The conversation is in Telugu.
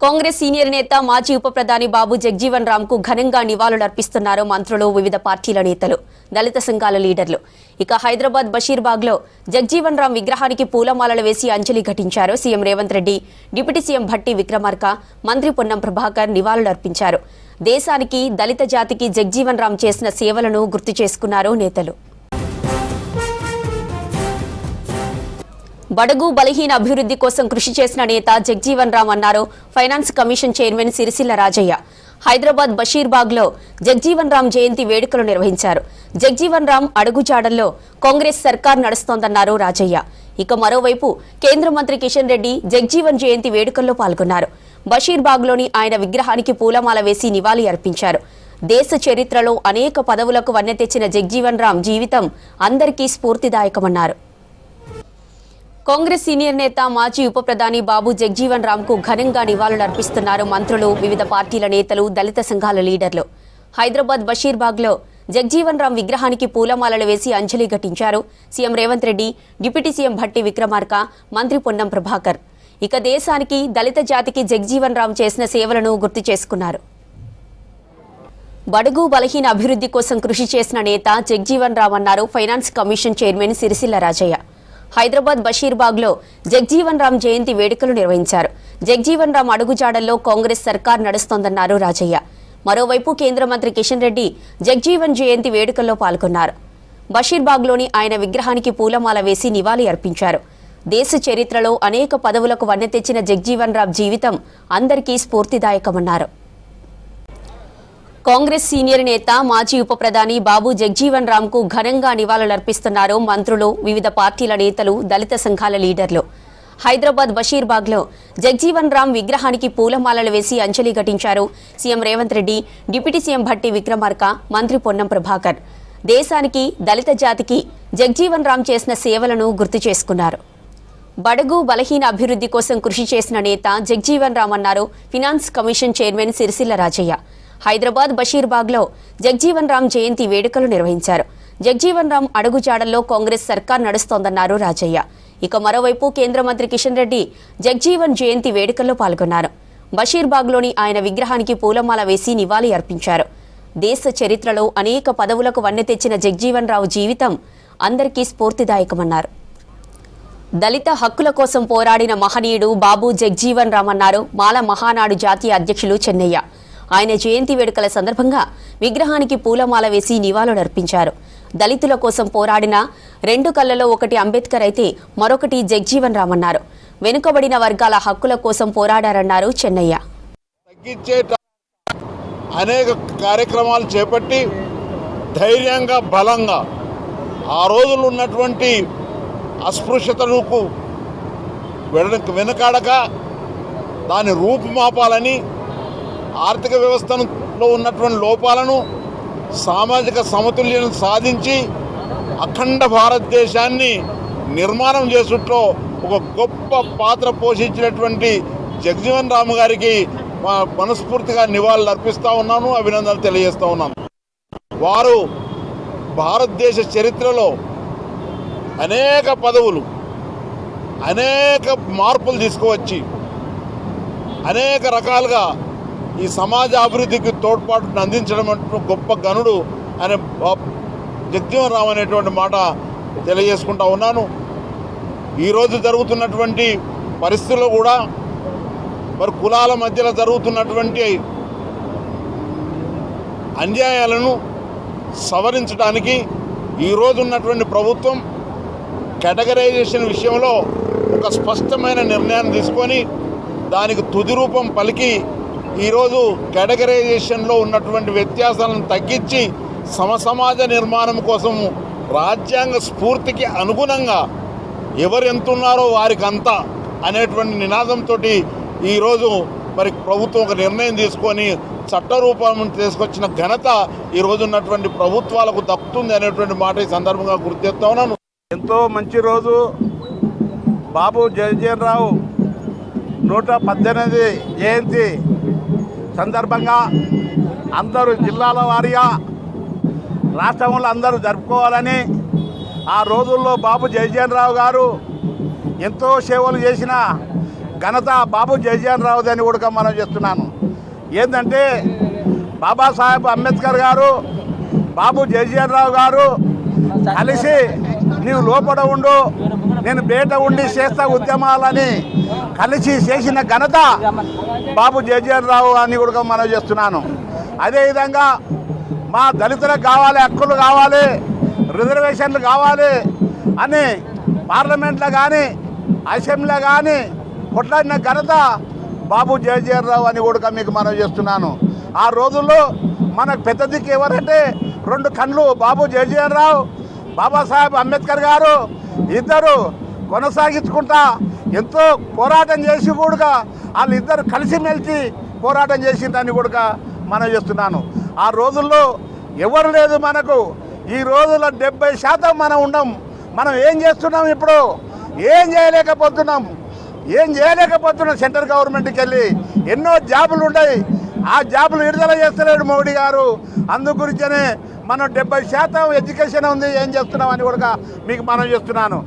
కాంగ్రెస్ సీనియర్ నేత మాజీ ఉప ప్రధాని బాబు జగ్జీవన్ రామ్ కు ఘనంగా నివాళులర్పిస్తున్నారు మంత్రులు, వివిధ పార్టీల నేతలు, దళిత సంఘాల లీడర్లు. ఇక హైదరాబాద్ బషీర్బాగ్ లో జగ్జీవన్ రామ్ విగ్రహానికి పూలమాలలు వేసి అంజలి ఘటించారు CM Revanth Reddy. Deputy CM Bhatti Vikramarka, మంత్రి పొన్నం ప్రభాకర్ నివాళులర్పించారు. దేశానికి, దళిత జాతికి జగ్జీవన్ రామ్ చేసిన సేవలను గుర్తు చేసుకున్నారు నేతలు. బడుగు బలహీన అభివృద్ధి కోసం కృషి చేసిన నేత జగ్జీవన్ రామ్ అన్నారు finance commission chairman Sircilla Rajaiah. Hyderabad Basheerbagh లో జగ్జీవన్ రామ్ జయంతి వేడుకలు నిర్వహించారు. జగ్జీవన్ రామ్ అడుగుజాడల్లో కాంగ్రెస్ సర్కార్ నడుస్తోందన్నారు రాజయ్య. ఇక మరోవైపు కేంద్ర మంత్రి కిషన్ రెడ్డి జగ్జీవన్ జయంతి వేడుకల్లో పాల్గొన్నారు. బషీర్బాగ్ లోని ఆయన విగ్రహానికి పూలమాల వేసి నివాళి అర్పించారు. దేశ చరిత్రలో అనేక పదవులకు వన్నె తెచ్చిన జగ్జీవన్ రామ్ జీవితం అందరికీ స్ఫూర్తిదాయకమన్నారు. కాంగ్రెస్ సీనియర్ నేత మాజీ ఉప ప్రధాని బాబు జగ్జీవన్ రామ్ కు ఘనంగా నివాళులర్పిస్తున్నారు మంత్రులు, వివిధ పార్టీల నేతలు, దళిత సంఘాల లీడర్లు. హైదరాబాద్ బషీర్బాగ్ లో జగ్జీవన్ రామ్ విగ్రహానికి పూలమాలలు వేసి అంజలి ఘటించారు CM Revanth Reddy, deputy CM Bhatti Vikramarka, మంత్రి పొన్నం ప్రభాకర్. ఇక దేశానికి, దళిత జాతికి జగ్జీవన్ రామ్ చేసిన సేవలను గుర్తు చేసుకున్నారు. బడుగు బలహీన అభివృద్ధి కోసం కృషి చేసిన నేత జగ్జీవన్ రామ్ అన్నారు finance commission chairman Sircilla Rajaiah. Hyderabad Basheerbagh లో జగ్జీవన్ రామ్ జయంతి వేడుకలు నిర్వహించారు. జగ్జీవన్ రామ్ అడుగుజాడల్లో కాంగ్రెస్ సర్కార్ నడుస్తోందన్నారు రాజయ్య. మరోవైపు కేంద్ర మంత్రి కిషన్ రెడ్డి జగ్జీవన్ జయంతి వేడుకల్లో పాల్గొన్నారు. బషీర్బాగ్ లోని ఆయన విగ్రహానికి పూలమాల వేసి నివాళి అర్పించారు. దేశ చరిత్రలో అనేక పదవులకు వన్నె తెచ్చిన జగ్జీవన్ రామ్ జీవితం అందరికీ స్ఫూర్తిదాయకమన్నారు. కాంగ్రెస్ సీనియర్ నేత మాజీ ఉప ప్రధాని బాబు జగ్జీవన్ రామ్ కు ఘనంగా నివాళులర్పిస్తున్నారు మంత్రులు, వివిధ పార్టీల నేతలు, దళిత సంఘాల లీడర్లు. హైదరాబాద్ బషీర్బాగ్ లో జగ్జీవన్ రామ్ విగ్రహానికి పూలమాలలు వేసి అంజలి ఘటించారు CM Revanth Reddy, deputy CM Bhatti Vikramarka, మంత్రి పొన్నం ప్రభాకర్. దేశానికి, దళిత జాతికి జగ్జీవన్ రామ్ చేసిన సేవలను గుర్తు చేసుకున్నారు. బడుగు బలహీన అభివృద్ధి కోసం కృషి చేసిన నేత జగ్జీవన్ రామ్ అన్నారు finance commission chairman Sircilla Rajaiah. Hyderabad Basheerbagh లో జగ్జీవన్ రామ్ జయంతి వేడుకలు నిర్వహించారు. జగ్జీవన్ రామ్ అడుగుజాడల్లో కాంగ్రెస్ సర్కార్ నడుస్తోందన్నారు రాజయ్య. ఇక మరోవైపు కేంద్ర మంత్రి కిషన్ రెడ్డి జగ్జీవన్ జయంతి వేడుకల్లో పాల్గొన్నారు. బషీర్బాగ్ లోని ఆయన విగ్రహానికి పూలమాల వేసి నివాళి అర్పించారు. దేశ చరిత్రలో అనేక పదవులకు వన్నె తెచ్చిన జగ్జీవన్ రావు జీవితం అందరికీ స్ఫూర్తిదాయకమన్నారు. దళిత హక్కుల కోసం పోరాడిన మహనీయుడు బాబు జగ్జీవన్ రామ్ అన్నారు మాల మహానాడు జాతీయ అధ్యక్షులు చెన్నయ్య. ఆయన జయంతి వేడుకల సందర్భంగా విగ్రహానికి పూలమాల వేసి నివాళులర్పించారు. దళితుల కోసం పోరాడిన రెండు కళ్ళలో ఒకటి అంబేద్కర్ అయితే మరొకటి జగ్జీవన్ రామ్ అన్నారు. వెనుకబడిన వర్గాల హక్కుల కోసం పోరాడారన్నారు చెన్నయ్య. అనేక కార్యక్రమాలు చేపట్టి ధైర్యంగా, బలంగా ఆ రోజులు ఉన్నటువంటి అస్పృశ్యతలకు వెనుకాడక దాని రూపుమాపాలని, ఆర్థిక వ్యవస్థలో ఉన్నటువంటి లోపాలను, సామాజిక సమతుల్యను సాధించి అఖండ భారతదేశాన్ని నిర్మాణం చేసుట్లో ఒక గొప్ప పాత్ర పోషించినటువంటి జగ్జీవన్ రామ్ గారికి మనస్ఫూర్తిగా నివాళులు అర్పిస్తూ ఉన్నాను, అభినందనలు తెలియజేస్తూ ఉన్నాను. వారు భారతదేశ చరిత్రలో అనేక పదవులు, అనేక మార్పులు తీసుకువచ్చి అనేక రకాలుగా ఈ సమాజ అభివృద్ధికి తోడ్పాటును అందించడం గొప్ప గనుడు అనే జగ్జీవన్ రామ్ అనేటువంటి మాట తెలియజేసుకుంటా ఉన్నాను. ఈరోజు జరుగుతున్నటువంటి పరిస్థితుల్లో కూడా మరి కులాల మధ్యలో జరుగుతున్నటువంటి అన్యాయాలను సవరించడానికి ఈరోజు ఉన్నటువంటి ప్రభుత్వం కేటగరైజేషన్ విషయంలో ఒక స్పష్టమైన నిర్ణయాన్ని తీసుకొని దానికి తుది రూపం పలికి ఈరోజు కేటగరైజేషన్లో ఉన్నటువంటి వ్యత్యాసాలను తగ్గించి సమసమాజ నిర్మాణం కోసం రాజ్యాంగ స్ఫూర్తికి అనుగుణంగా ఎవరు ఎంతున్నారో వారికి అంతా అనేటువంటి నినాదంతో ఈరోజు మరి ప్రభుత్వం ఒక నిర్ణయం తీసుకొని చట్టరూపం తీసుకొచ్చిన ఘనత ఈరోజు ఉన్నటువంటి ప్రభుత్వాలకు దక్కుతుంది అనేటువంటి మాట ఈ సందర్భంగా గుర్తు చేస్తా ఉన్నాను. ఎంతో మంచి రోజు. బాబు జగ్జీవన్ రావు 118 జయంతి సందర్భంగా అందరూ జిల్లాల వారీగా రాష్ట్రంలో అందరూ జరుపుకోవాలని, ఆ రోజుల్లో బాబు జగ్జీవన్ రావు గారు ఎంతో సేవలు చేసిన ఘనత బాబు జగజీవన్ రావుది అని కూడా మనం చేస్తున్నాను. ఏంటంటే బాబాసాహెబ్ అంబేద్కర్ గారు, బాబు జగజీవన్ రావు గారు కలిసి నీవు లోపల ఉండు, నేను బయట ఉండి చేస్తా ఉద్యమాలని కలిసి చేసిన ఘనత బాబు జగజీవన్ రావు అని కూడా మనం చేస్తున్నాను. అదేవిధంగా మా దళితులకు కావాలి, హక్కులు కావాలి, రిజర్వేషన్లు కావాలి అని పార్లమెంట్లో కానీ అసెంబ్లీలో కానీ కొట్లాడిన ఘనత బాబు జగజీవన్ రావు అని కూడా మీకు మనం చేస్తున్నాను. ఆ రోజుల్లో మనకు పెద్ద దిక్కు ఎవరంటే 2 కళ్ళు బాబు జగజీవన్ రావు, బాబాసాహెబ్ అంబేద్కర్ గారు ఇద్దరు కొనసాగించుకుంటా ఎంతో పోరాటం చేసి కూడా వాళ్ళిద్దరు కలిసిమెలిసి పోరాటం చేసిందని కూడా మనం చేస్తున్నాను. ఆ రోజుల్లో ఎవరు లేదు మనకు. ఈ రోజుల్లో 70% మనం ఉండం. మనం ఏం చేస్తున్నాం ఇప్పుడు? ఏం చేయలేకపోతున్నాం. సెంట్రల్ గవర్నమెంట్కి వెళ్ళి ఎన్నో జాబులు ఉన్నాయి, ఆ జాబులు విడుదల చేస్తలేడు మోడీ గారు. అందు గురించనే మనం 70% ఎడ్యుకేషన్ ఉంది, ఏం చేస్తున్నాం అని కూడా మీకు మనం చేస్తున్నాను.